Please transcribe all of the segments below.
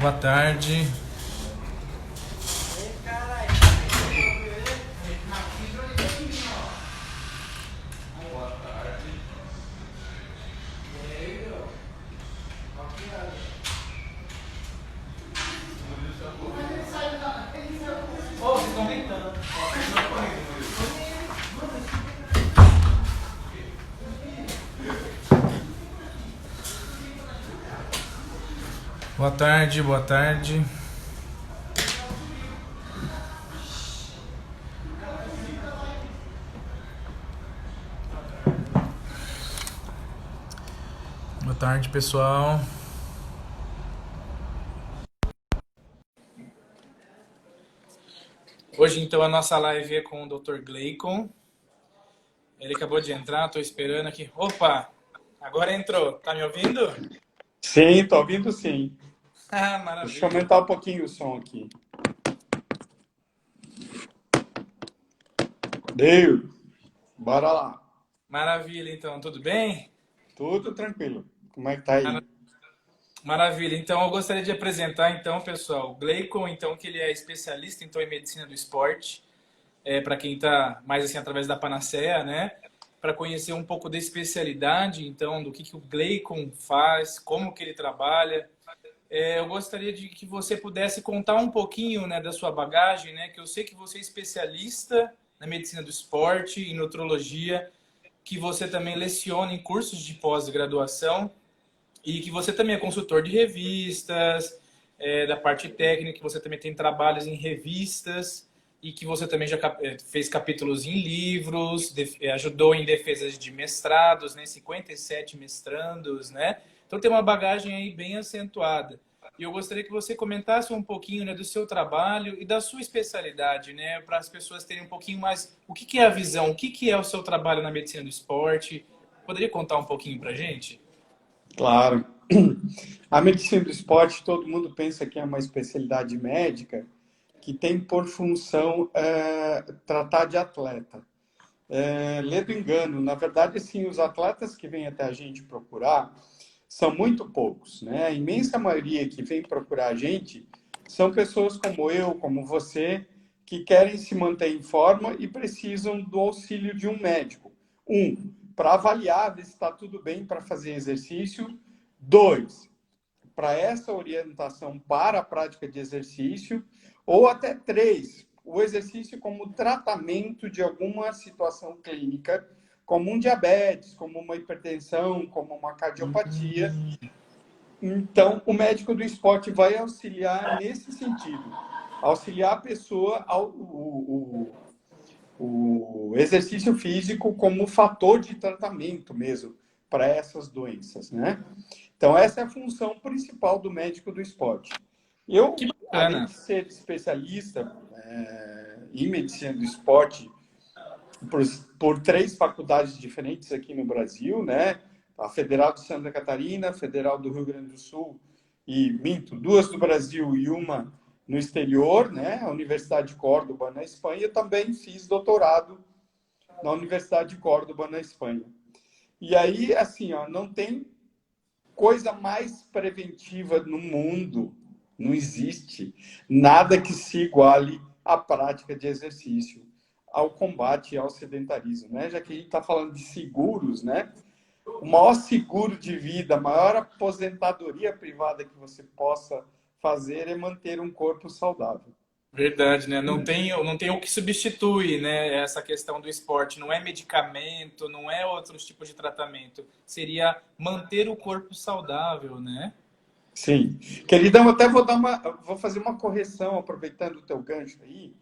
Boa tarde. Boa tarde, boa tarde. Boa tarde, pessoal. Hoje, então, a nossa live é com o Dr. Gleicon. Ele acabou de entrar, estou esperando aqui. Opa, agora entrou. Tá me ouvindo? Sim, tô ouvindo sim. Ah, Deixa eu maravilha. aumentar um pouquinho o som aqui. Deu. Bora lá. Maravilha, então, tudo bem? Tudo tranquilo. Como é que tá aí? Maravilha. Então, eu gostaria de apresentar, então, pessoal, o Gleicon, então, que ele é especialista, então, em medicina do esporte. Para quem está mais assim através da Panacea, né? Para conhecer um pouco da especialidade, então, do que o Gleicon faz, como que ele trabalha. Eu gostaria de que você pudesse contar um pouquinho, né, da sua bagagem, né? Que eu sei que você é especialista na medicina do esporte, em nutrologia, que você também leciona em cursos de pós-graduação e que você também é consultor de revistas, da parte técnica, que você também tem trabalhos em revistas e que você também já fez capítulos em livros, ajudou em defesas de mestrados, né? 57 mestrandos, né? Então tem uma bagagem aí bem acentuada. E eu gostaria que você comentasse um pouquinho, né, do seu trabalho e da sua especialidade, né, para as pessoas terem um pouquinho mais o que é a visão, o que é o seu trabalho na medicina do esporte. Poderia contar um pouquinho para a gente? Claro. A medicina do esporte, todo mundo pensa que é uma especialidade médica que tem por função tratar de atleta. Lê do engano. Na verdade, assim, os atletas que vêm até a gente procurar são muito poucos, né? A imensa maioria que vem procurar a gente são pessoas como eu, como você, que querem se manter em forma e precisam do auxílio de um médico. Para avaliar se está tudo bem para fazer exercício. Dois, para essa orientação para a prática de exercício. Ou até três, o exercício como tratamento de alguma situação clínica, como um diabetes, como uma hipertensão, como uma cardiopatia. Então, o médico do esporte vai auxiliar nesse sentido, auxiliar a pessoa o exercício físico como fator de tratamento mesmo para essas doenças, né? Então, essa é a função principal do médico do esporte. Que Eu, além bacana. de ser especialista em medicina do esporte por três faculdades diferentes aqui no Brasil, né? A Federal de Santa Catarina, a Federal do Rio Grande do Sul e, minto, duas do Brasil e uma no exterior, né? A Universidade de Córdoba, na Espanha. Eu também fiz doutorado na Universidade de Córdoba, na Espanha. E aí, assim, ó, não tem coisa mais preventiva no mundo, não existe nada que se iguale à prática de exercício, ao combate ao sedentarismo, né? Já que a gente está falando de seguros, né? O maior seguro de vida, a maior aposentadoria privada que você possa fazer é manter um corpo saudável. Verdade, né? Não tem o que substitui, né, essa questão do esporte. Não é medicamento, não é outros tipos de tratamento. Seria manter o corpo saudável, né? Sim. Queridão, até vou fazer uma correção, aproveitando o teu gancho aí,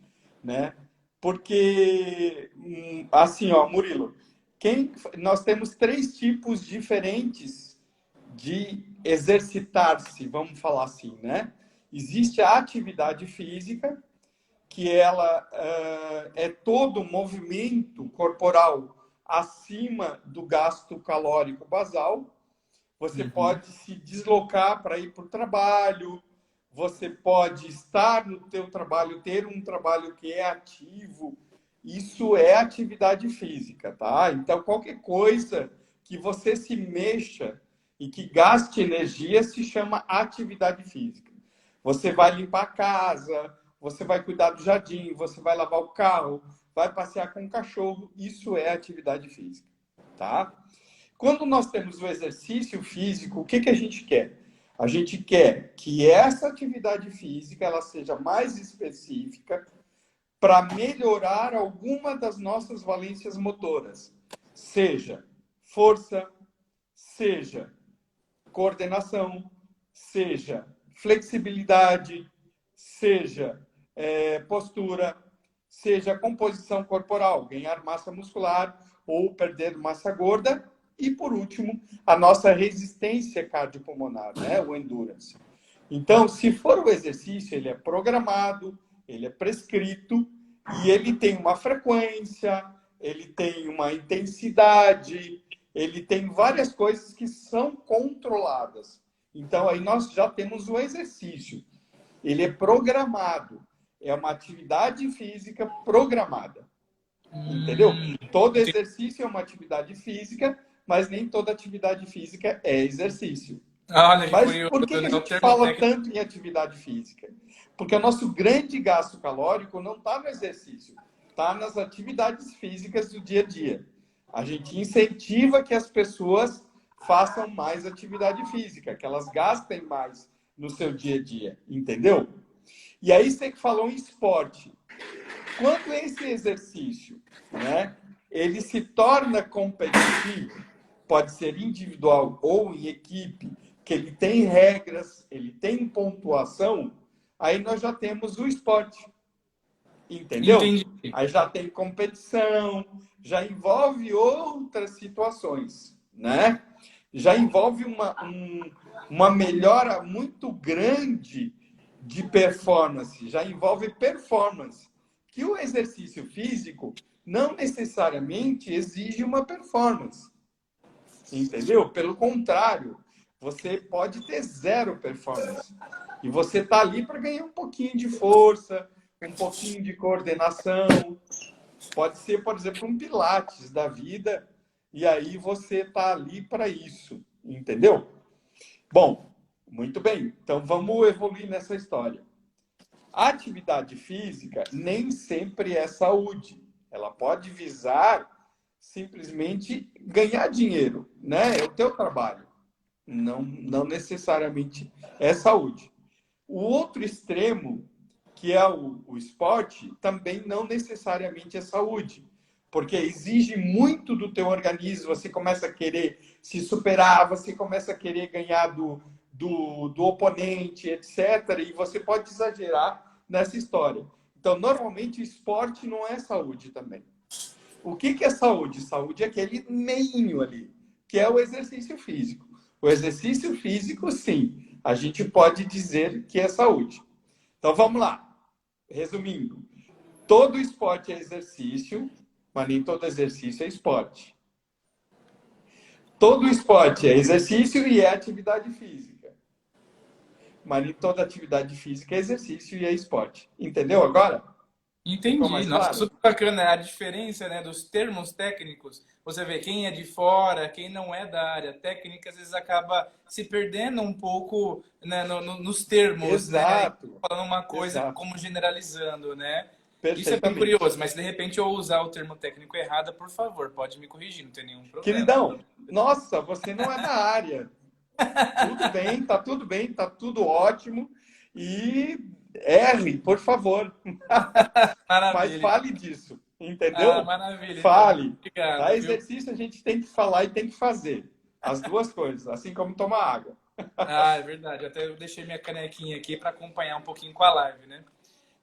né? Porque, assim, ó, Murilo, nós temos três tipos diferentes de exercitar-se, vamos falar assim, né? Existe a atividade física, que ela é todo movimento corporal acima do gasto calórico basal. Você Uhum. pode se deslocar para ir para o trabalho, você pode estar no teu trabalho, ter um trabalho que é ativo. Isso é atividade física, tá? Então, qualquer coisa que você se mexa e que gaste energia se chama atividade física. Você vai limpar a casa, você vai cuidar do jardim, você vai lavar o carro, vai passear com o cachorro. Isso é atividade física, tá? Quando nós temos o exercício físico, o que que a gente quer? A gente quer que essa atividade física ela seja mais específica para melhorar alguma das nossas valências motoras, seja força, seja coordenação, seja flexibilidade, seja postura, seja composição corporal, ganhar massa muscular ou perder massa gorda. E, por último, a nossa resistência cardiopulmonar, né? O endurance. Então, se for o exercício, ele é programado, ele é prescrito e ele tem uma frequência, ele tem uma intensidade, ele tem várias coisas que são controladas. Então, aí nós já temos o exercício. Ele é programado. É uma atividade física programada. Entendeu? Todo exercício é uma atividade física, mas nem toda atividade física é exercício. Olha, que Mas curioso, por que né? a O gente termo fala técnico. tanto em atividade física? Porque o nosso grande gasto calórico não está no exercício, está nas atividades físicas do dia a dia. A gente incentiva que as pessoas façam mais atividade física, que elas gastem mais no seu dia a dia, entendeu? E aí você que falou em esporte. Quando esse exercício, né, ele se torna competitivo, pode ser individual ou em equipe, que ele tem regras, ele tem pontuação, aí nós já temos o esporte. Entendeu? Entendi. Aí já tem competição, já envolve outras situações, né? Já envolve uma melhora muito grande de performance, já envolve performance, que o exercício físico não necessariamente exige uma performance, entendeu? Pelo contrário, você pode ter zero performance e você tá ali para ganhar um pouquinho de força, um pouquinho de coordenação. Pode ser, por exemplo, um pilates da vida, e aí você tá ali para isso, entendeu? Bom, muito bem. Então vamos evoluir nessa história. A atividade física nem sempre é saúde. Ela pode visar simplesmente ganhar dinheiro, né? É o teu trabalho. Não necessariamente é saúde. O outro extremo, que é o esporte, também não necessariamente é saúde, porque exige muito do teu organismo, você começa a querer se superar, você começa a querer ganhar do oponente, etc., e você pode exagerar nessa história. Então, normalmente, o esporte não é saúde também. O que é saúde? Saúde é aquele meinho ali, que é o exercício físico. O exercício físico, sim, a gente pode dizer que é saúde. Então, vamos lá. Resumindo, todo esporte é exercício, mas nem todo exercício é esporte. Todo esporte é exercício e é atividade física. Mas nem toda atividade física é exercício e é esporte. Entendeu agora? Ficou Entendi. mais Nossa, claro? super bacana a diferença, né, dos termos técnicos. Você vê quem é de fora, quem não é da área técnica, às vezes acaba se perdendo um pouco, né, nos termos, né, e Exato. falando uma coisa Exato. como generalizando, né? Isso é bem Perfeitamente. curioso, mas se de repente eu usar o termo técnico errado, por favor, pode me corrigir, não tem nenhum problema. Queridão, nossa, você não é da área. Tudo bem, tá tudo ótimo. E erre, por favor. Mas Maravilha. fale disso, Ah, entendeu? maravilha, então. Fale. Tá? Obrigado, viu? Exercício a gente tem que falar e tem que fazer. As duas coisas, assim como tomar água. Ah, é verdade. Até eu deixei minha canequinha aqui para acompanhar um pouquinho com a live, né?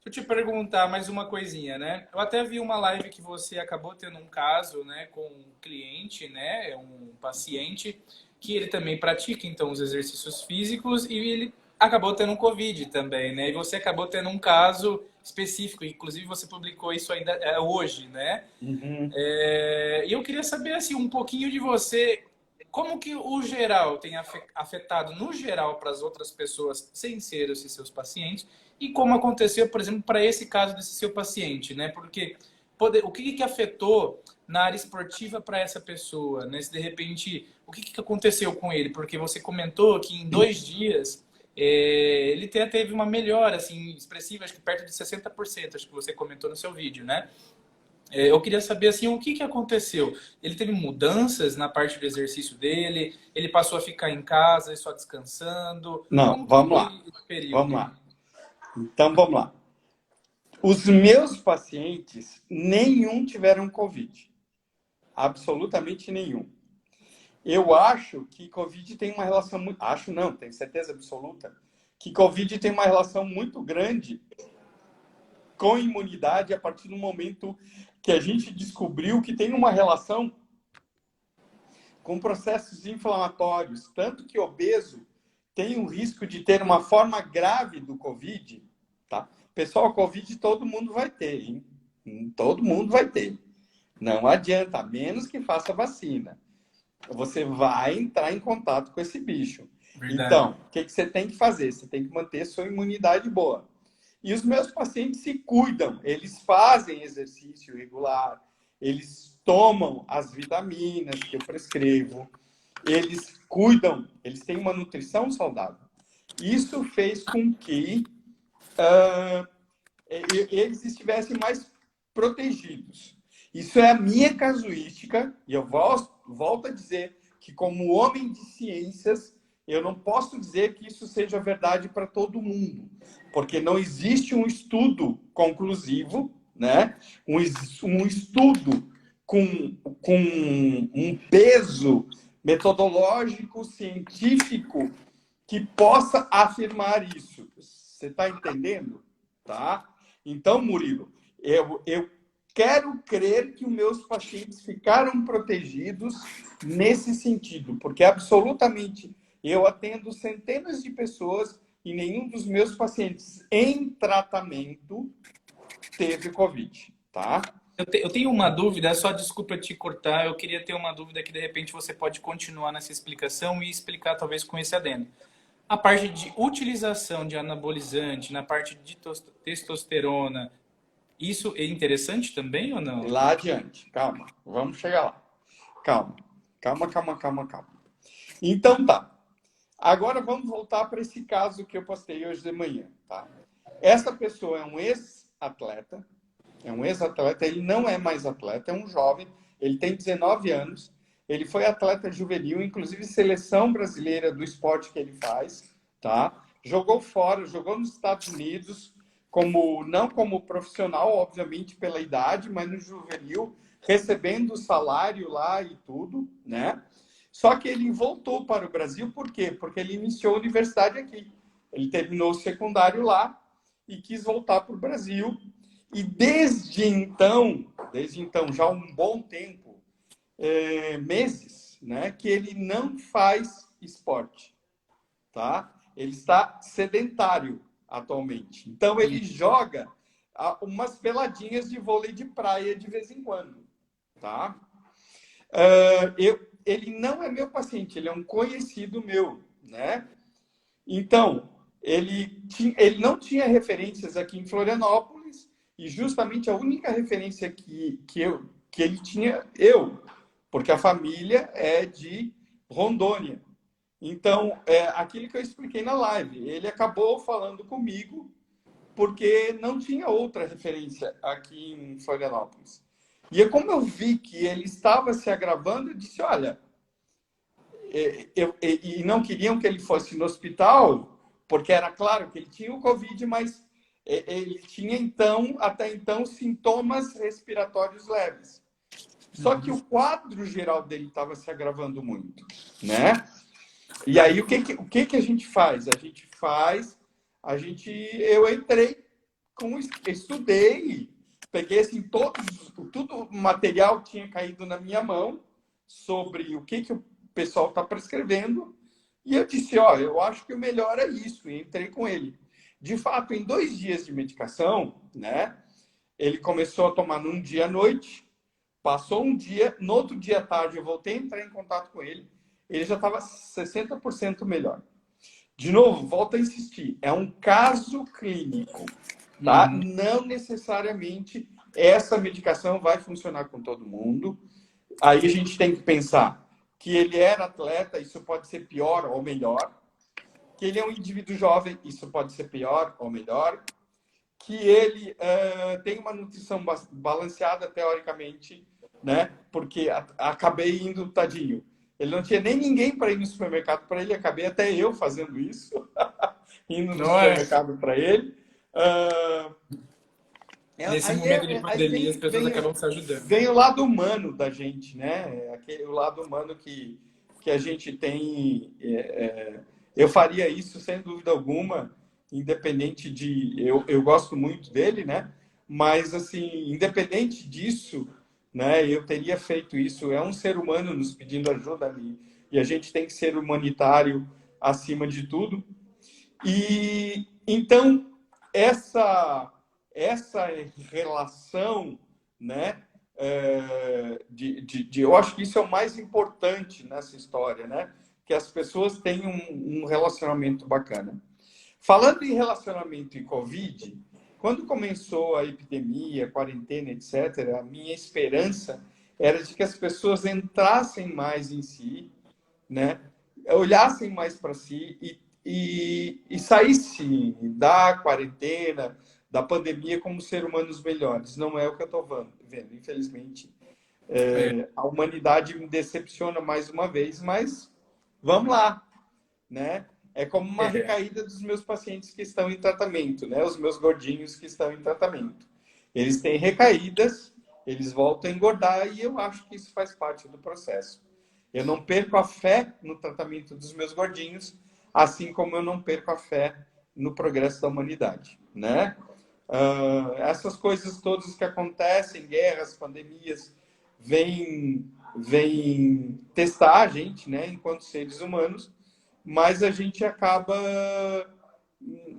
Deixa eu te perguntar mais uma coisinha, né? Eu até vi uma live que você acabou tendo um caso, né, com um cliente, né, um paciente, que ele também pratica, então, os exercícios físicos e ele acabou tendo um Covid também, né? E você acabou tendo um caso específico, inclusive você publicou isso ainda hoje, né? Uhum. E eu queria saber, assim, um pouquinho de você, como que o geral tem afetado, no geral, para as outras pessoas, sem ser esses seus pacientes, e como aconteceu, por exemplo, para esse caso desse seu paciente, né? Porque o que afetou na área esportiva para essa pessoa, né? Se de repente, o que aconteceu com ele? Porque você comentou que em 2 dias ele até teve uma melhora assim, expressiva, acho que perto de 60%, acho que você comentou no seu vídeo, né? Eu queria saber assim, o que que aconteceu? Ele teve mudanças na parte do exercício dele? Ele passou a ficar em casa e só descansando? Não, Como que vamos foi lá. esse período? Vamos lá. Então, vamos lá. Os meus pacientes, nenhum tiveram Covid. Absolutamente nenhum. Eu acho que Covid tem uma relação muito... Acho não, tenho certeza absoluta. Que Covid tem uma relação muito grande com imunidade a partir do momento que a gente descobriu que tem uma relação com processos inflamatórios. Tanto que obeso tem o risco de ter uma forma grave do Covid. Tá? Pessoal, Covid todo mundo vai ter, hein? Todo mundo vai ter. Não adianta, a menos que faça vacina. Você vai entrar em contato com esse bicho. Verdade. Então, o que você tem que fazer? Você tem que manter sua imunidade boa. E os meus pacientes se cuidam. Eles fazem exercício regular, eles tomam as vitaminas que eu prescrevo, eles cuidam, eles têm uma nutrição saudável. Isso fez com que eles estivessem mais protegidos. Isso é a minha casuística, e eu volto a dizer que, como homem de ciências, eu não posso dizer que isso seja verdade para todo mundo, porque não existe um estudo conclusivo, né? um estudo com um peso metodológico, científico, que possa afirmar isso. Você está entendendo? Tá? Então, Murilo, eu quero crer que os meus pacientes ficaram protegidos nesse sentido, porque absolutamente eu atendo centenas de pessoas e nenhum dos meus pacientes em tratamento teve Covid, tá? Eu tenho uma dúvida, só desculpa te cortar, eu queria ter uma dúvida que de repente você pode continuar nessa explicação e explicar talvez com esse adendo. A parte de utilização de anabolizante, na parte de testosterona, isso é interessante também ou não? Lá adiante, calma, vamos chegar lá. Calma, calma, calma, calma, calma. Então tá. Agora vamos voltar para esse caso que eu postei hoje de manhã, tá? Essa pessoa é um ex-atleta, ele não é mais atleta, é um jovem, ele tem 19 anos, ele foi atleta juvenil, inclusive seleção brasileira do esporte que ele faz, tá? Jogou fora, jogou nos Estados Unidos, não como profissional, obviamente pela idade, mas no juvenil, recebendo salário lá e tudo, né? Só que ele voltou para o Brasil, por quê? Porque ele iniciou a universidade aqui. Ele terminou o secundário lá e quis voltar para o Brasil. E desde então, já há um bom tempo, meses, né, que ele não faz esporte, tá? Ele está sedentário atualmente. Então ele joga umas peladinhas de vôlei de praia de vez em quando, tá? Ele não é meu paciente, ele é um conhecido meu, né? Então, ele não tinha referências aqui em Florianópolis e justamente a única referência que ele tinha, porque a família é de Rondônia. Então, aquilo que eu expliquei na live, ele acabou falando comigo porque não tinha outra referência aqui em Florianópolis. E como eu vi que ele estava se agravando, eu disse, olha, e não queriam que ele fosse no hospital, porque era claro que ele tinha o Covid, mas ele tinha, até então, sintomas respiratórios leves. Só que o quadro geral dele estava se agravando muito, né? E aí, o que a gente faz? Eu entrei, estudei, peguei assim, tudo o material que tinha caído na minha mão sobre o que o pessoal está prescrevendo, e eu disse, eu acho que o melhor é isso, e entrei com ele. De fato, em 2 dias de medicação, né, ele começou a tomar num dia à noite, passou um dia, no outro dia à tarde eu voltei a entrar em contato com ele já estava 60% melhor. De novo, volto a insistir, é um caso clínico, tá? Não necessariamente essa medicação vai funcionar com todo mundo. Aí a gente tem que pensar que ele era atleta, isso pode ser pior ou melhor. que ele é um indivíduo jovem, isso pode ser pior ou melhor, que ele tem uma nutrição balanceada, teoricamente, né? Porque acabei indo, tadinho. Ele não tinha nem ninguém para ir no supermercado para ele, acabei até eu fazendo isso, indo no Não é? supermercado para ele. Uh, Nesse aí momento de aí pandemia, as pessoas acabam se ajudando. vem o lado humano da gente, né? O lado humano que a gente tem. Eu faria isso sem dúvida alguma, independente de. Eu gosto muito dele, né? Mas, assim, independente disso, né? Eu teria feito isso. É um ser humano nos pedindo ajuda ali. E a gente tem que ser humanitário acima de tudo. E então, essa relação, né? Eu acho que isso é o mais importante nessa história, né? Que as pessoas tenham um relacionamento bacana. Falando em relacionamento e Covid, quando começou a epidemia, a quarentena, etc., a minha esperança era de que as pessoas entrassem mais em si, né? Olhassem mais para si e saíssem da quarentena, da pandemia como ser humanos melhores. Não é o que eu estou vendo, infelizmente. A humanidade me decepciona mais uma vez, mas vamos lá, né? É como uma recaída dos meus pacientes que estão em tratamento, né? Os meus gordinhos que estão em tratamento. Eles têm recaídas, eles voltam a engordar e eu acho que isso faz parte do processo. Eu não perco a fé no tratamento dos meus gordinhos, assim como eu não perco a fé no progresso da humanidade, né? Essas coisas todas que acontecem, guerras, pandemias, vêm testar a gente, né, enquanto seres humanos, mas a gente acaba,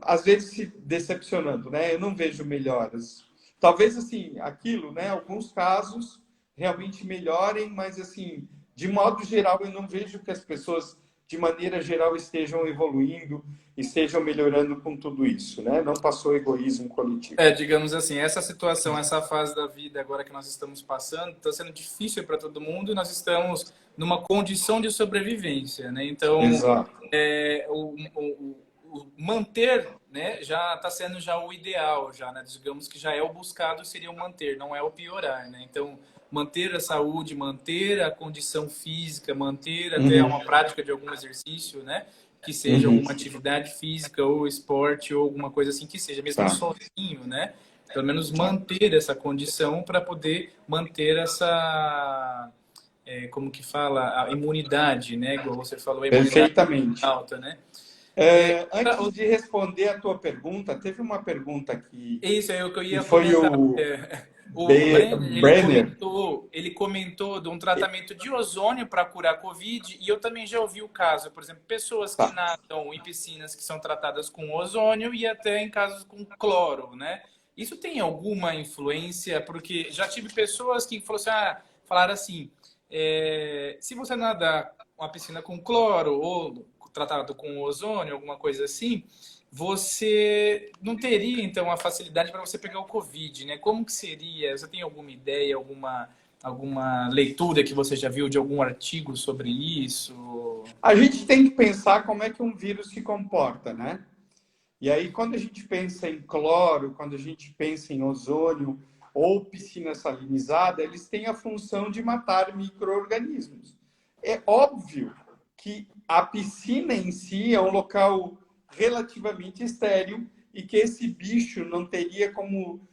às vezes, se decepcionando, né? Eu não vejo melhoras. Talvez, assim, aquilo, né, alguns casos realmente melhorem, mas, assim, de modo geral, eu não vejo que as pessoas, de maneira geral, estejam evoluindo, estejam melhorando com tudo isso, né? Não passou egoísmo coletivo. Digamos assim, essa situação, essa fase da vida agora que nós estamos passando, está sendo difícil para todo mundo e nós estamos numa condição de sobrevivência, né? Então, Exato. o manter, né, já está sendo já o ideal, já, né? Digamos que já é o buscado, seria o manter, não é o piorar, né? Então, manter a saúde, manter a condição física, manter até uma prática de algum exercício, né? Que seja alguma atividade física ou esporte ou alguma coisa assim que seja, mesmo Tá. sozinho, né? Pelo menos manter essa condição para poder manter essa, como que fala, a imunidade, né? Igual você falou, a imunidade Perfeitamente. alta, né? Antes de responder a tua pergunta, teve uma pergunta aqui, Isso é o que eu que ia foi comentar. o O Brenner, Brenner. ele comentou de um tratamento de ozônio para curar Covid, e eu também já ouvi o caso, por exemplo, pessoas que Tá. nadam em piscinas que são tratadas com ozônio e até em casos com cloro, né? Isso tem alguma influência? Porque já tive pessoas que falaram assim, se você nadar uma piscina com cloro ou tratado com ozônio, alguma coisa assim, você não teria, então, a facilidade para você pegar o Covid, né? Como que seria? Você tem alguma ideia, alguma leitura que você já viu de algum artigo sobre isso? A gente tem que pensar como é que um vírus se comporta, né? E aí, quando a gente pensa em cloro, quando a gente pensa em ozônio ou piscina salinizada, eles têm a função de matar micro-organismos. É óbvio que a piscina em si é um local relativamente estéril e que esse bicho não teria como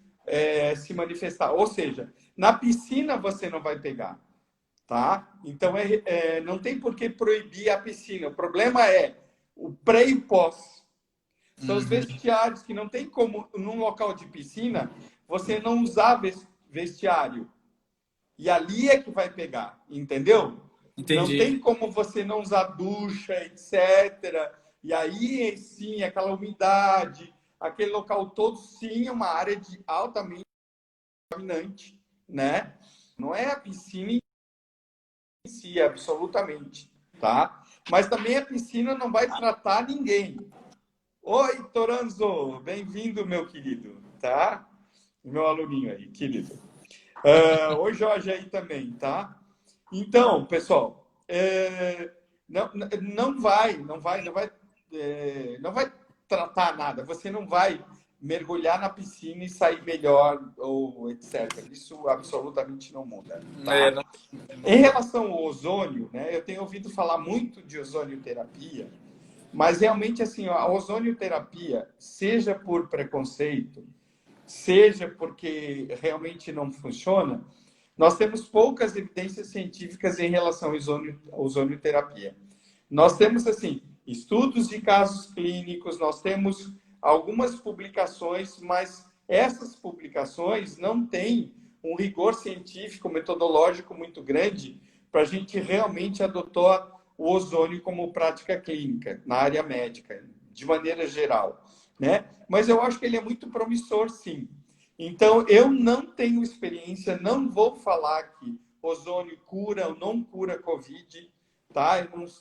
se manifestar. Ou seja, na piscina você não vai pegar, tá? Então, não tem por que proibir a piscina. O problema é o pré e pós. São os vestiários que não tem como, num local de piscina, você não usar vestiário. E ali é que vai pegar, entendeu? Não Entendi. tem como você não usar ducha, etc. E aí, sim, aquela umidade, aquele local todo, sim, é uma área de altamente contaminante, né? Não é a piscina em si, absolutamente, tá? Mas também a piscina não vai tratar ninguém. Oi, Toranzo, bem-vindo, meu querido, tá? Meu aluninho aí, querido. Oi, Jorge aí também, tá? Então, pessoal, não vai não vai tratar nada, você não vai mergulhar na piscina e sair melhor, ou etc. Isso absolutamente não muda. É, Tá? não, Em relação ao ozônio, né, eu tenho ouvido falar muito de ozonioterapia, mas realmente assim, a ozonioterapia, seja por preconceito, seja porque realmente não funciona, nós temos poucas evidências científicas em relação à ozonioterapia. Nós temos, assim, estudos de casos clínicos, nós temos algumas publicações, mas essas publicações não têm um rigor científico, metodológico muito grande para a gente realmente adotar o ozônio como prática clínica na área médica, de maneira geral, né? Mas eu acho que ele é muito promissor, sim. Então, eu não tenho experiência, não vou falar que ozônio cura ou não cura Covid, tá?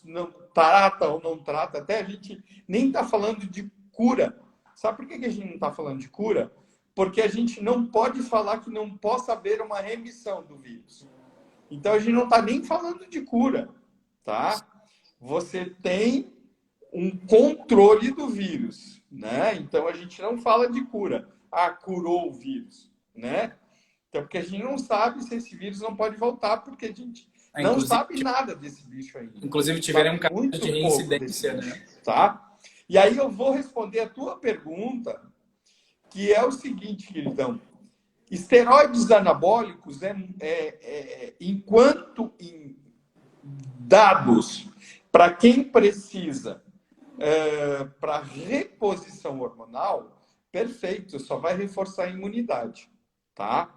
Não trata ou não trata, até a gente nem está falando de cura. Sabe por que a gente não está falando de cura? Porque a gente não pode falar que não possa haver uma remissão do vírus. Então, a gente não está nem falando de cura, tá? Você tem um controle do vírus, né? Então, a gente não fala de cura. Ah, curou o vírus, né? Então, porque a gente não sabe se esse vírus não pode voltar, porque a gente não inclusive, sabe nada desse bicho ainda. inclusive tiveram Sabe um caso de muito pouco desse reincidência, bicho, né? tá? E aí eu vou responder a tua pergunta, que é o seguinte, queridão. Esteroides anabólicos, enquanto em dados para quem precisa para reposição hormonal, perfeito, só vai reforçar a imunidade, tá?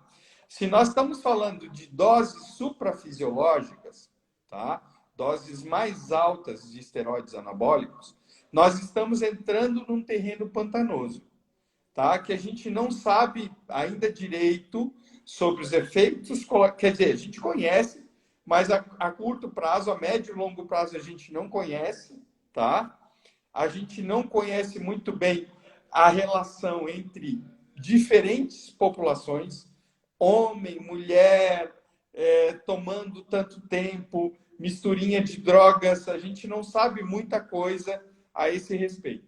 Se nós estamos falando de doses suprafisiológicas, tá? Doses mais altas de esteroides anabólicos, nós estamos entrando num terreno pantanoso, tá? Que a gente não sabe ainda direito sobre os efeitos, quer dizer, a gente conhece, mas a curto prazo, a médio e longo prazo a gente não conhece, tá? A gente não conhece muito bem a relação entre diferentes populações, homem, mulher, tomando tanto tempo, misturinha de drogas, a gente não sabe muita coisa a esse respeito.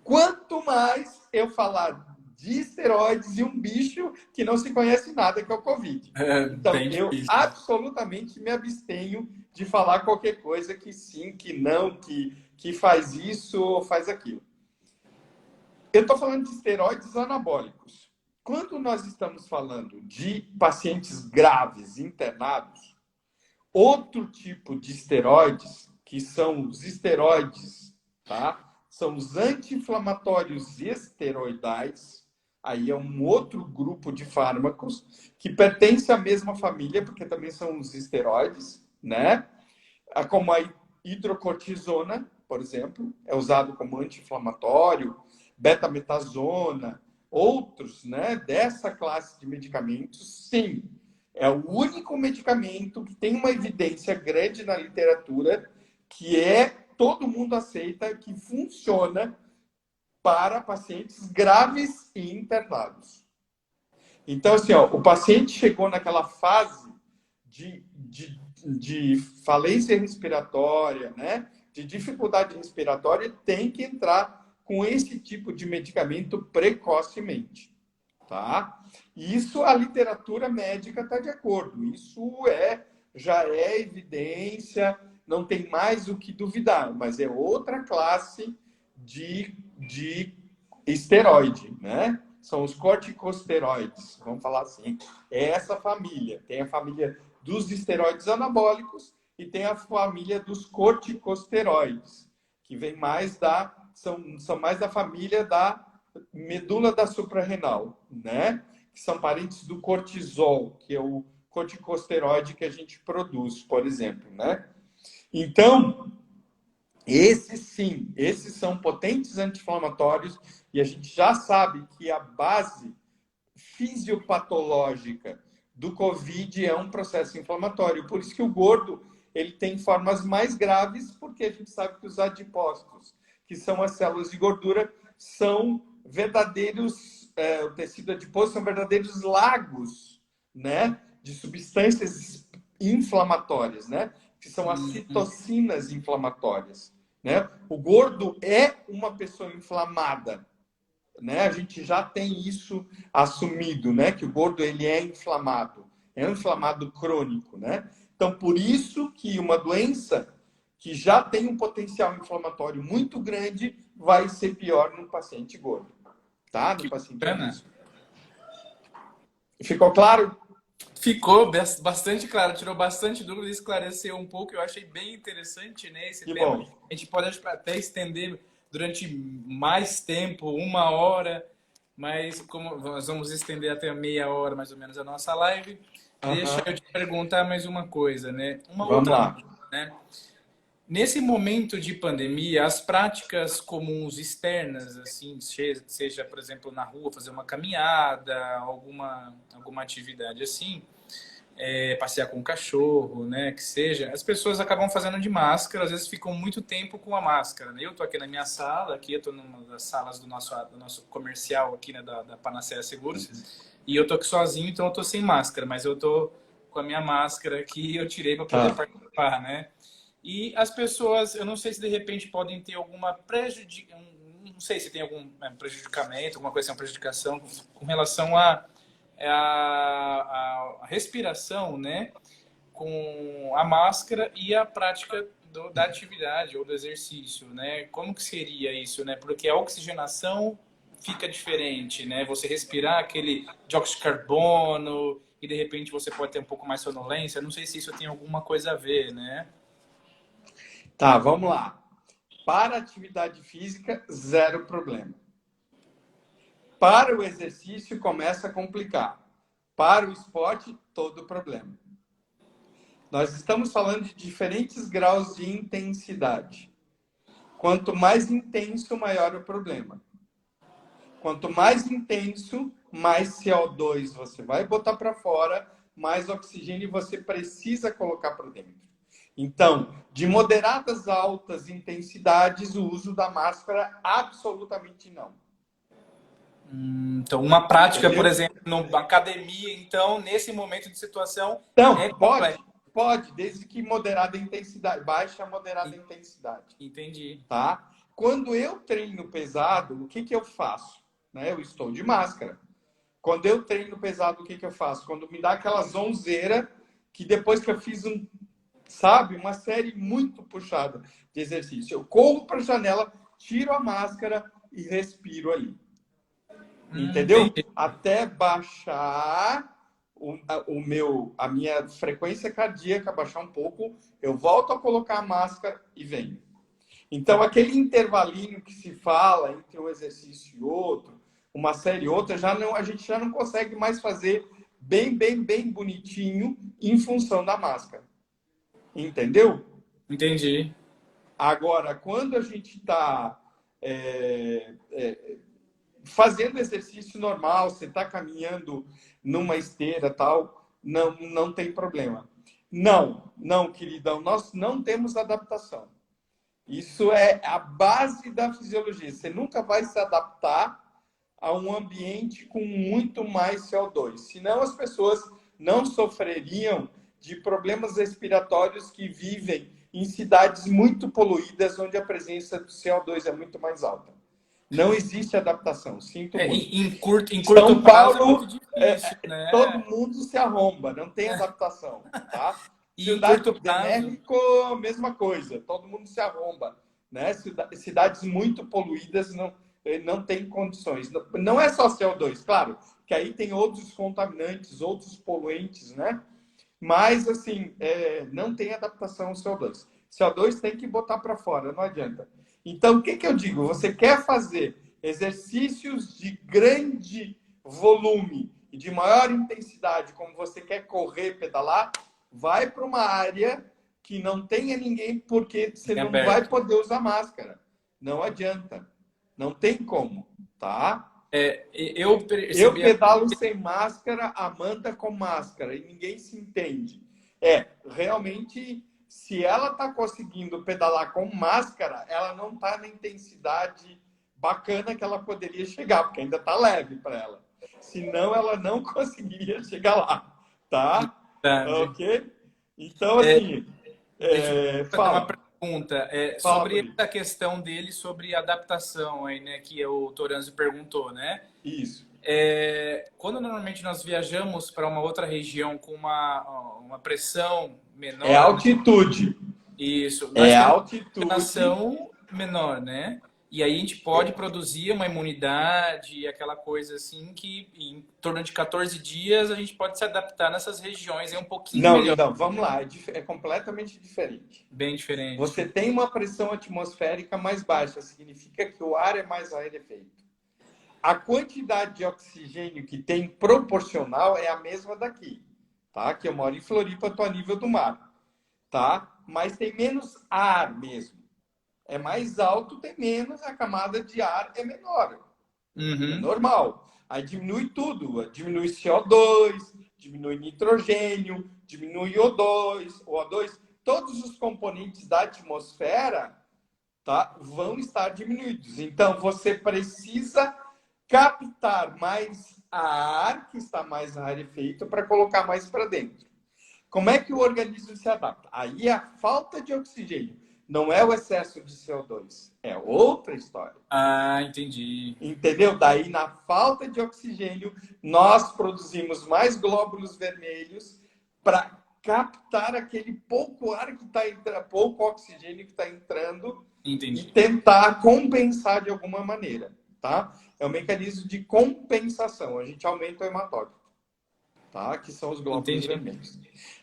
Quanto mais eu falar de esteroides e um bicho que não se conhece nada, que é o Covid. É Então, bem eu difícil. absolutamente me abstenho de falar qualquer coisa que sim, que não, que faz isso ou faz aquilo. Eu estou falando de esteroides anabólicos. Quando nós estamos falando de pacientes graves internados, outro tipo de esteroides, que são os esteroides, tá? São os anti-inflamatórios esteroidais, aí é um outro grupo de fármacos que pertence à mesma família, porque também são os esteroides, né? Como a hidrocortisona, por exemplo, é usado como anti-inflamatório, betametasona, outros, né, dessa classe de medicamentos, sim. É o único medicamento que tem uma evidência grande na literatura que todo mundo aceita que funciona para pacientes graves e internados. Então, assim, ó, o paciente chegou naquela fase de falência respiratória, né? De dificuldade respiratória, tem que entrar com esse tipo de medicamento precocemente, tá? Isso a literatura médica está de acordo. Isso já é evidência, não tem mais o que duvidar, mas é outra classe de esteroide, né? São os corticosteroides, vamos falar assim. É essa família. Tem a família dos esteroides anabólicos e tem a família dos corticosteroides, que vem mais são mais da família da medula da suprarrenal, né? Que são parentes do cortisol, que é o corticosteroide que a gente produz, por exemplo, né? Então, esses são potentes anti-inflamatórios e a gente já sabe que a base fisiopatológica do COVID é um processo inflamatório. Por isso que o gordo ele tem formas mais graves, porque a gente sabe que os adipócitos, que são as células de gordura, são verdadeiros, o tecido adiposo são verdadeiros lagos, né, de substâncias inflamatórias, né, que são as citocinas inflamatórias. né? O gordo é uma pessoa inflamada, né? A gente já tem isso assumido, né? Que o gordo ele é um inflamado crônico, né? Então, por isso que uma doença que já tem um potencial inflamatório muito grande vai ser pior no paciente gordo, tá? No Que paciente bacana. obeso. Ficou claro? Ficou bastante claro, tirou bastante dúvida e esclareceu um pouco. Eu achei bem interessante, né, esse Que tema. bom. A gente pode até estender durante mais tempo, 1 hora, mas como nós vamos estender até meia hora mais ou menos a nossa live, deixa eu Aham. te perguntar mais uma coisa, né? Uma Vamos outra lá. dúvida, né? Nesse momento de pandemia, as práticas comuns externas, assim, seja, por exemplo, na rua, fazer uma caminhada, alguma atividade assim, passear com o cachorro, né, que seja, as pessoas acabam fazendo de máscara, às vezes ficam muito tempo com a máscara, né? Eu tô aqui na minha sala, aqui eu tô numa das salas do nosso comercial aqui, né, da Panacea Seguros, e eu tô aqui sozinho, então eu tô sem máscara, mas eu tô com a minha máscara aqui, eu tirei para poder Tá. participar, né? E as pessoas, eu não sei se de repente podem ter alguma não sei se tem algum prejudicamento, alguma coisa assim, uma prejudicação com relação a respiração, né? Com a máscara e a prática da atividade ou do exercício, né? Como que seria isso, né? Porque a oxigenação fica diferente, né? Você respirar aquele dióxido de carbono e de repente você pode ter um pouco mais sonolência. Não sei se isso tem alguma coisa a ver, né? Tá, vamos lá. Para atividade física, zero problema. Para o exercício, começa a complicar. Para o esporte, todo problema. Nós estamos falando de diferentes graus de intensidade. Quanto mais intenso, maior o problema. Quanto mais intenso, mais CO2 você vai botar para fora, mais oxigênio você precisa colocar para dentro. Então, de moderadas a altas intensidades, o uso da máscara, absolutamente não. Então, uma prática, por Entendeu? exemplo, na academia, então, nesse momento de situação, é Então, complexo. pode, desde que moderada intensidade, baixa moderada intensidade, Entendi. tá? Quando eu treino pesado, o que que eu faço? Né? Eu estou de máscara. Quando eu treino pesado, o que que eu faço? Quando me dá aquela zonzeira, que depois que eu fiz sabe, uma série muito puxada de exercício, eu corro para a janela, tiro a máscara e respiro ali. Entendeu? Entendi. Até baixar a minha frequência cardíaca, baixar um pouco, eu volto a colocar a máscara e venho. Então, aquele intervalinho que se fala entre um exercício e outro, uma série e outra, a gente já não consegue mais fazer bem bonitinho em função da máscara. Entendeu? Entendi. Agora, quando a gente está fazendo exercício normal, você está caminhando numa esteira tal, não tem problema. Não, queridão, nós não temos adaptação. Isso é a base da fisiologia. Você nunca vai se adaptar a um ambiente com muito mais CO2. Senão as pessoas não sofreriam de problemas respiratórios que vivem em cidades muito poluídas, onde a presença do CO2 é muito mais alta. Não existe adaptação, sinto muito. Em curto São prazo é muito Paulo, difícil, todo né? mundo se arromba, não tem adaptação, tá? E em Cidade curto de prazo, México, mesma coisa, todo mundo se arromba, né? Cidades muito poluídas não tem condições. Não é só CO2, claro, que aí tem outros contaminantes, outros poluentes, né? Mas, assim, não tem adaptação ao CO2. CO2 tem que botar para fora, não adianta. Então, o que eu digo? Você quer fazer exercícios de grande volume e de maior intensidade, como você quer correr, pedalar, vai para uma área que não tenha ninguém, porque você em não vai aberto. poder usar máscara. Não adianta. Não tem como, tá? Eu Eu percebi. pedalo sem máscara, Amanda com máscara, e ninguém se entende. Realmente, se ela está conseguindo pedalar com máscara, ela não está na intensidade bacana que ela poderia chegar, porque ainda está leve para ela. Senão, ela não conseguiria chegar lá, tá? Verdade. Ok? Então, É, assim, Deixa eu fazer uma fala. pergunta Fala, sobre Murilo. essa questão dele, sobre adaptação aí, né, que o Toranzo perguntou, né? Isso. Quando normalmente nós viajamos para uma outra região com uma pressão É menor, né? altitude. Isso, nós É temos altitude. oxigenação menor, né? E aí a gente pode produzir uma imunidade, aquela coisa assim que em torno de 14 dias a gente pode se adaptar nessas regiões, é um pouquinho Não, melhor, lindão, vamos lá. É completamente diferente. bem diferente. Você tem uma pressão atmosférica mais baixa, significa que o ar é mais rarefeito. A quantidade de oxigênio que tem proporcional é a mesma daqui, tá? Que eu moro em Floripa, estou a nível do mar, tá? Mas tem menos ar mesmo. É mais alto, tem menos, a camada de ar é menor. É Uhum, normal. Aí diminui tudo. Diminui CO2, diminui nitrogênio, diminui O2. Todos os componentes da atmosfera, tá, vão estar diminuídos. Então, você precisa captar mais ar, que está mais rarefeito, para colocar mais para dentro. Como é que o organismo se adapta? Aí é a falta de oxigênio. Não é o excesso de CO2. É outra história. ah, entendi. Entendeu? Daí, na falta de oxigênio, nós produzimos mais glóbulos vermelhos para captar aquele pouco ar que está entrando, pouco oxigênio que está entrando e Entendi. tentar compensar de alguma maneira, tá? É um mecanismo de compensação. A gente aumenta o hematócrito, tá? Que são os glóbulos Entendi. vermelhos.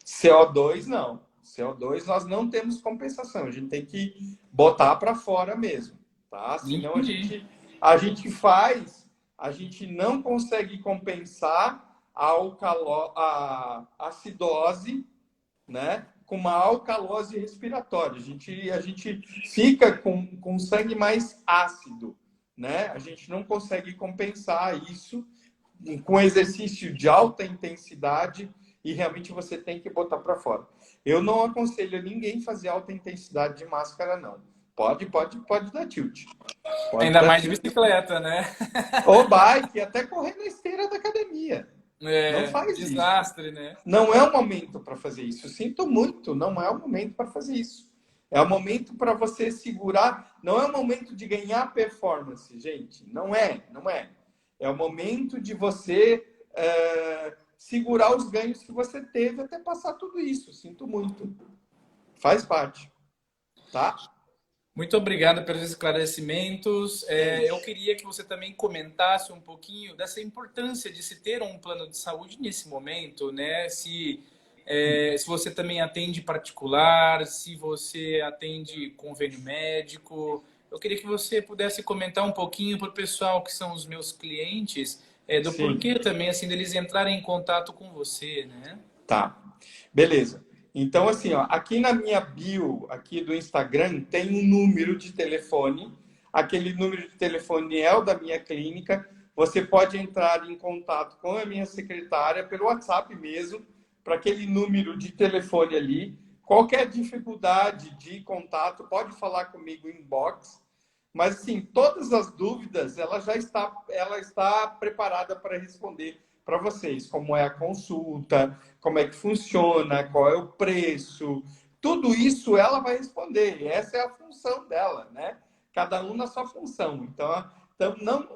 CO2 não. CO2 nós não temos compensação. A gente tem que botar para fora mesmo, tá? Senão Entendi. a gente não consegue compensar a acidose, né? Com uma alcalose respiratória. A gente fica com sangue mais ácido, né? A gente não consegue compensar isso com exercício de alta intensidade e realmente você tem que botar para fora. Eu não aconselho ninguém fazer alta intensidade de máscara, não. Pode dar tilt. Pode Ainda dar mais de tilt. bicicleta, né? Ou bike, até correr na esteira da academia. Não faz isso. Desastre, né? Não é o momento para fazer isso. Sinto muito, não é o momento para fazer isso. É o momento para você segurar. Não é o momento de ganhar performance, gente. Não é, não é. É o momento de você segurar os ganhos que você teve até passar tudo isso. Sinto muito. Faz parte, tá? Muito obrigado pelos esclarecimentos. Eu Gente, queria que você também comentasse um pouquinho dessa importância de se ter um plano de saúde nesse momento, né? Se você também atende particular, se você atende convênio médico. Eu queria que você pudesse comentar um pouquinho para o pessoal que são os meus clientes, do sim. porquê também assim deles entrarem em contato com você, né? Tá, beleza. Então, assim, ó, aqui na minha bio, aqui do Instagram, tem um número de telefone. Aquele número de telefone é o da minha clínica. Você pode entrar em contato com a minha secretária pelo WhatsApp mesmo, para aquele número de telefone ali. Qualquer dificuldade de contato, pode falar comigo em inbox. Mas, assim, todas as dúvidas, ela está preparada para responder para vocês. Como é a consulta, como é que funciona, qual é o preço. Tudo isso ela vai responder. Essa é a função dela, né? Cada um na sua função. Então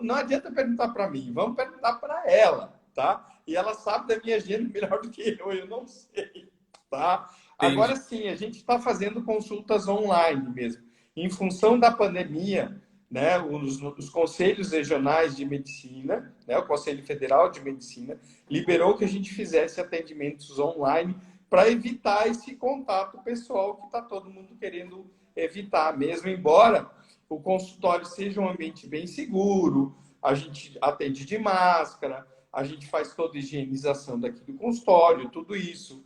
não adianta perguntar para mim, vamos perguntar para ela, tá? E ela sabe da minha agenda melhor do que eu não sei, tá? Agora Entendi. sim, a gente está fazendo consultas online mesmo. Em função da pandemia, né, os conselhos regionais de medicina, né, o Conselho Federal de Medicina, liberou que a gente fizesse atendimentos online para evitar esse contato pessoal que está todo mundo querendo evitar, mesmo embora o consultório seja um ambiente bem seguro, a gente atende de máscara, a gente faz toda a higienização daqui do consultório, tudo isso,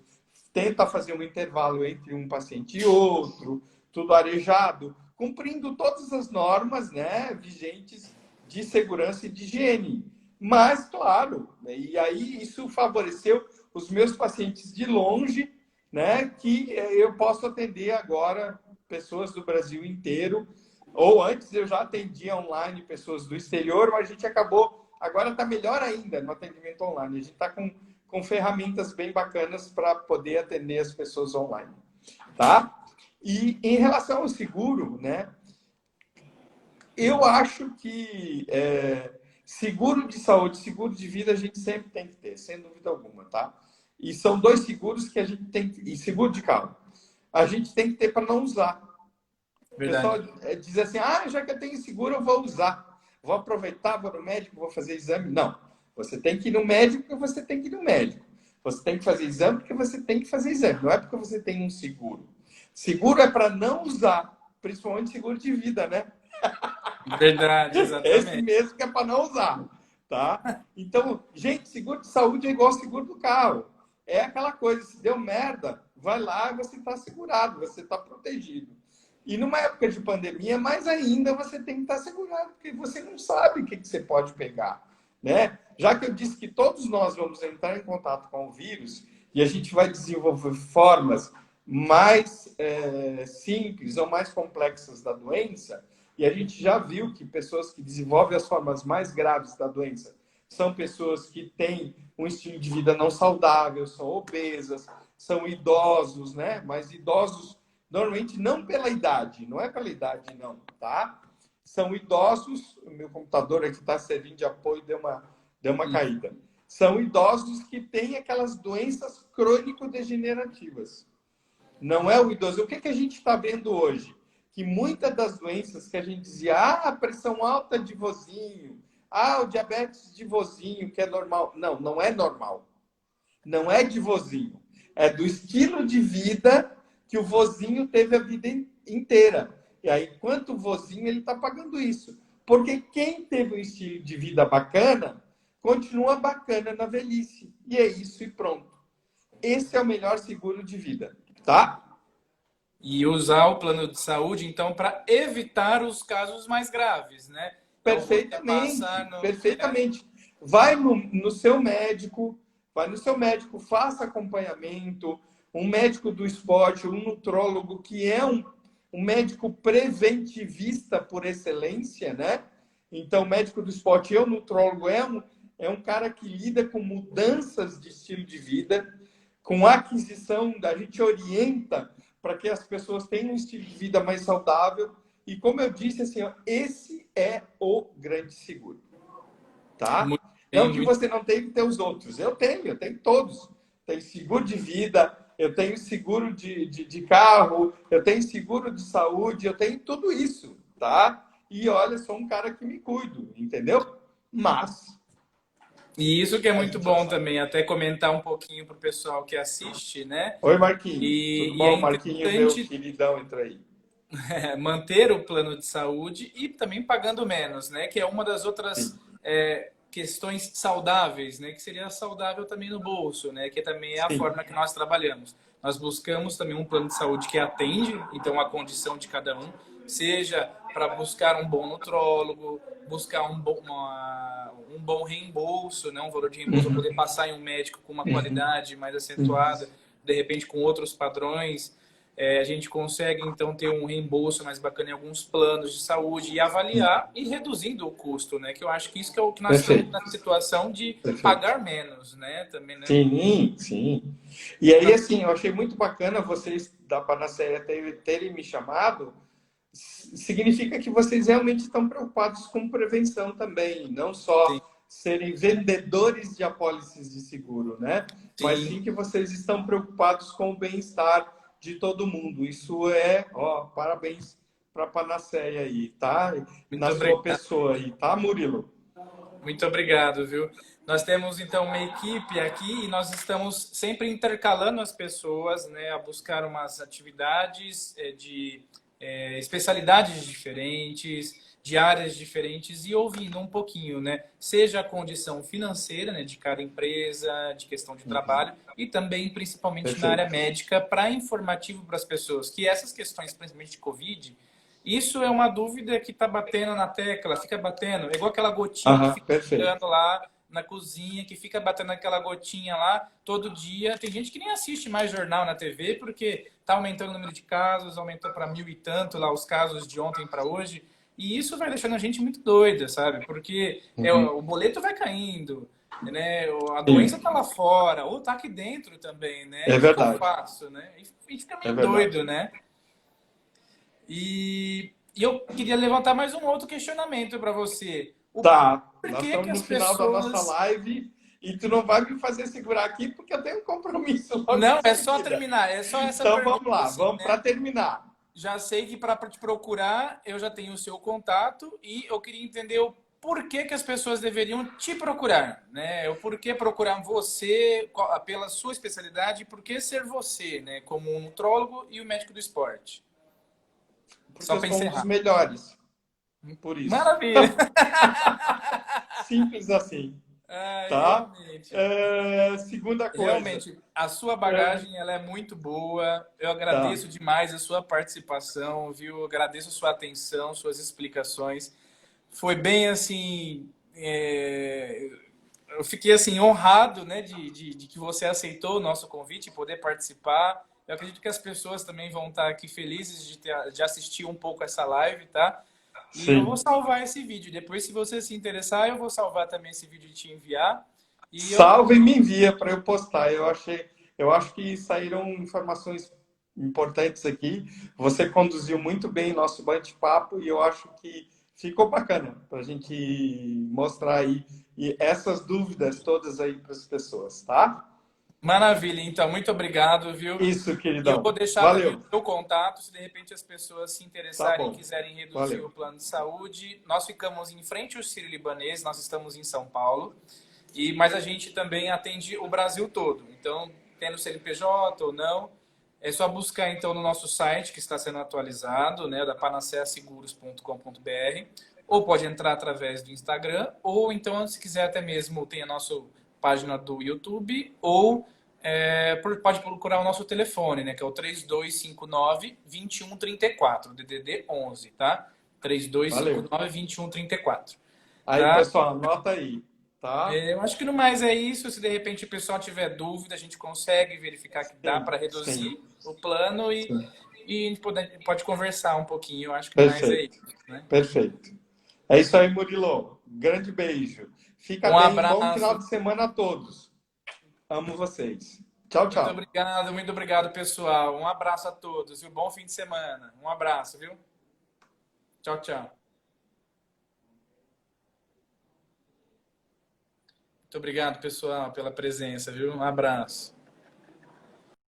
tenta fazer um intervalo entre um paciente e outro, tudo arejado, cumprindo todas as normas, né, vigentes de segurança e de higiene. Mas, claro, e aí isso favoreceu os meus pacientes de longe, né, que eu posso atender agora pessoas do Brasil inteiro, ou antes eu já atendia online pessoas do exterior, mas a gente acabou, agora está melhor ainda no atendimento online. A gente está com ferramentas bem bacanas para poder atender as pessoas online, tá? E em relação ao seguro, né? Eu acho que seguro de saúde, seguro de vida, a gente sempre tem que ter, sem dúvida alguma, tá? E são dois seguros que a gente tem que... E seguro de carro. A gente tem que ter para não usar. O pessoal Verdade. diz assim, ah, já que eu tenho seguro, eu vou usar. Vou aproveitar, vou no médico, vou fazer exame. Não. Você tem que ir no médico porque você tem que ir no médico. Você tem que fazer exame porque você tem que fazer exame. Não é porque você tem um seguro. Seguro é para não usar, principalmente seguro de vida, né? Verdade, Esse exatamente. mesmo que é para não usar, tá? Então, gente, seguro de saúde é igual seguro do carro. É aquela coisa, se deu merda, vai lá e você está segurado, você está protegido. E numa época de pandemia, mais ainda você tem que estar segurado, porque você não sabe o que você pode pegar, né? Já que eu disse que todos nós vamos entrar em contato com o vírus e a gente vai desenvolver formas mais simples ou mais complexas da doença, e a gente já viu que pessoas que desenvolvem as formas mais graves da doença são pessoas que têm um estilo de vida não saudável, são obesas, são idosos, né? Mas idosos, normalmente, não pela idade, não é pela idade, não, tá? São idosos, o meu computador aqui está servindo de apoio, deu uma caída. São idosos que têm aquelas doenças crônico-degenerativas. Não é o idoso. O que a gente está vendo hoje? Que muitas das doenças que a gente dizia, a pressão alta de vozinho, o diabetes de vozinho, que é normal. Não, não é normal. Não é de vozinho. É do estilo de vida que o vozinho teve a vida inteira. E aí, quanto vozinho, ele está pagando isso. Porque quem teve um estilo de vida bacana, continua bacana na velhice. E é isso e pronto. Esse é o melhor seguro de vida, tá? E usar o plano de saúde, então, para evitar os casos mais graves, né? Então, você Perfeitamente, passa no. perfeitamente. Vai no seu médico, faça acompanhamento, um médico do esporte, um nutrólogo, que é um médico preventivista por excelência, né? Então, o médico do esporte e o nutrólogo é um cara que lida com mudanças de estilo de vida, com aquisição, a gente orienta para que as pessoas tenham um estilo de vida mais saudável. E como eu disse, assim, ó, esse é o grande seguro, tá? Muito Não bem, que muito. você não tenha que ter os outros. Eu tenho todos. Tenho seguro de vida, eu tenho seguro de carro, eu tenho seguro de saúde, eu tenho tudo isso, tá? E olha, sou um cara que me cuido, entendeu? Mas E isso que é a muito gente já bom sabe. também, até comentar um pouquinho para o pessoal que assiste, né? Oi, Marquinho. Tudo E é bom? Marquinho, meu interessante queridão, entra aí. manter o plano de saúde e também pagando menos, né? Que é uma das outras Sim, questões saudáveis, né? Que seria saudável também no bolso, né? Que também é a sim. forma que nós trabalhamos. Nós buscamos também um plano de saúde que atende, então, a condição de cada um, seja para buscar um bom nutrólogo, buscar um bom reembolso, né? Um valor de reembolso para poder Uhum, passar em um médico com uma uhum, qualidade mais uhum. acentuada, de repente com outros padrões. A gente consegue, então, ter um reembolso mais bacana em alguns planos de saúde e avaliar e reduzindo o custo, né? Que eu acho que isso que é o que nós estamos na Perfeito, situação de perfeito. pagar menos, né? Também, né? Sim, sim. E aí, assim, eu achei muito bacana vocês da Panaceia terem me chamado. Significa que vocês realmente estão preocupados com prevenção também, não Sim, só serem vendedores de apólices de seguro, né? Mas sim. sim que vocês estão preocupados com o bem-estar de todo mundo. Isso é, ó, parabéns para a Panaceia aí, tá? Na Muito sua obrigado. pessoa aí, tá, Murilo? Muito obrigado, viu? Nós temos então uma equipe aqui e nós estamos sempre intercalando as pessoas, né, a buscar umas atividades de especialidades diferentes, de áreas diferentes e ouvindo um pouquinho, né, seja a condição financeira, né, de cada empresa, de questão de trabalho e também principalmente na área Perfeito. médica para informativo para as pessoas que essas questões, principalmente de Covid, isso é uma dúvida que está batendo na tecla, fica batendo. É igual aquela gotinha que Aham, fica perfeito. pingando lá na cozinha, que fica batendo aquela gotinha lá todo dia. Tem gente que nem assiste mais jornal na TV porque está aumentando o número de casos, aumentou para 1.000 e tanto lá os casos de ontem para hoje. E isso vai deixando a gente muito doida, sabe? Porque Uhum. o boleto vai caindo, né? A doença Sim, está lá fora, ou está aqui dentro também, né? E é o que eu verdade, faço, né? E fica é meio verdade. doido, né? E eu queria levantar mais um outro questionamento para você. O Tá, nós porquê que estamos no as final da nossa pessoas... live e tu não vai me fazer segurar aqui porque eu tenho um compromisso logo Não, em é só seguida. terminar, é só essa Então vamos pergunta, lá, assim, vamos para né? terminar. Já sei que para te procurar, eu já tenho o seu contato e eu queria entender o porquê que as pessoas deveriam te procurar, né? O porquê procurar você pela sua especialidade e por que ser você, né? Como um nutrólogo e o médico do esporte. Porque Só eu para sou um dos encerrar. melhores, por isso. Maravilha! Simples assim, Ai, tá? realmente. Segunda coisa, Realmente, a sua é, bagagem ela é muito boa. Eu tá. agradeço demais a sua participação, viu? Eu agradeço a sua atenção, suas explicações. Foi bem assim. Eu fiquei assim honrado, né, de que você aceitou o nosso convite e poder participar. Eu acredito que as pessoas também vão estar aqui felizes de assistir um pouco essa live, tá? E eu vou Sim. salvar esse vídeo. Depois, se você se interessar, eu vou salvar também esse vídeo e te enviar. E eu Salva e me envia para eu postar. Eu acho que saíram informações importantes aqui. Você conduziu muito bem nosso bate-papo e eu acho que ficou bacana para a gente mostrar aí e essas dúvidas todas aí para as pessoas, tá? Maravilha, então, muito obrigado, viu? Isso, E eu vou queridão. deixar também o Valeu. seu contato, se de repente as pessoas se Tá interessarem e bom. quiserem reduzir o Valeu. plano de saúde. Nós ficamos em frente ao Sírio-Libanês, nós estamos em São Paulo, mas a gente também atende o Brasil todo. Então, tendo CNPJ ou não, é só buscar então no nosso site que está sendo atualizado, né, da panaceaseguros.com.br, ou pode entrar através do Instagram, ou então, se quiser até mesmo, tem a nossa página do YouTube, ou pode procurar o nosso telefone, né, que é o 3259-2134, DDD 11, tá? Valeu. 3259-2134, Aí, tá? pessoal, anota aí, tá? Eu acho que no mais é isso. Se de repente o pessoal tiver dúvida, a gente consegue verificar que dá Sim, para sim, reduzir o plano sim. e a gente pode conversar um pouquinho. Eu acho que no mais é Perfeito. isso, né? Perfeito. É isso aí, Murilo. Grande beijo. Fica Um bem. Bom final abraço. de semana a todos. Amo vocês. Tchau, tchau. Muito obrigado, pessoal. Um abraço a todos e um bom fim de semana. Um abraço, viu? Tchau, tchau. Muito obrigado, pessoal, pela presença, viu? Um abraço.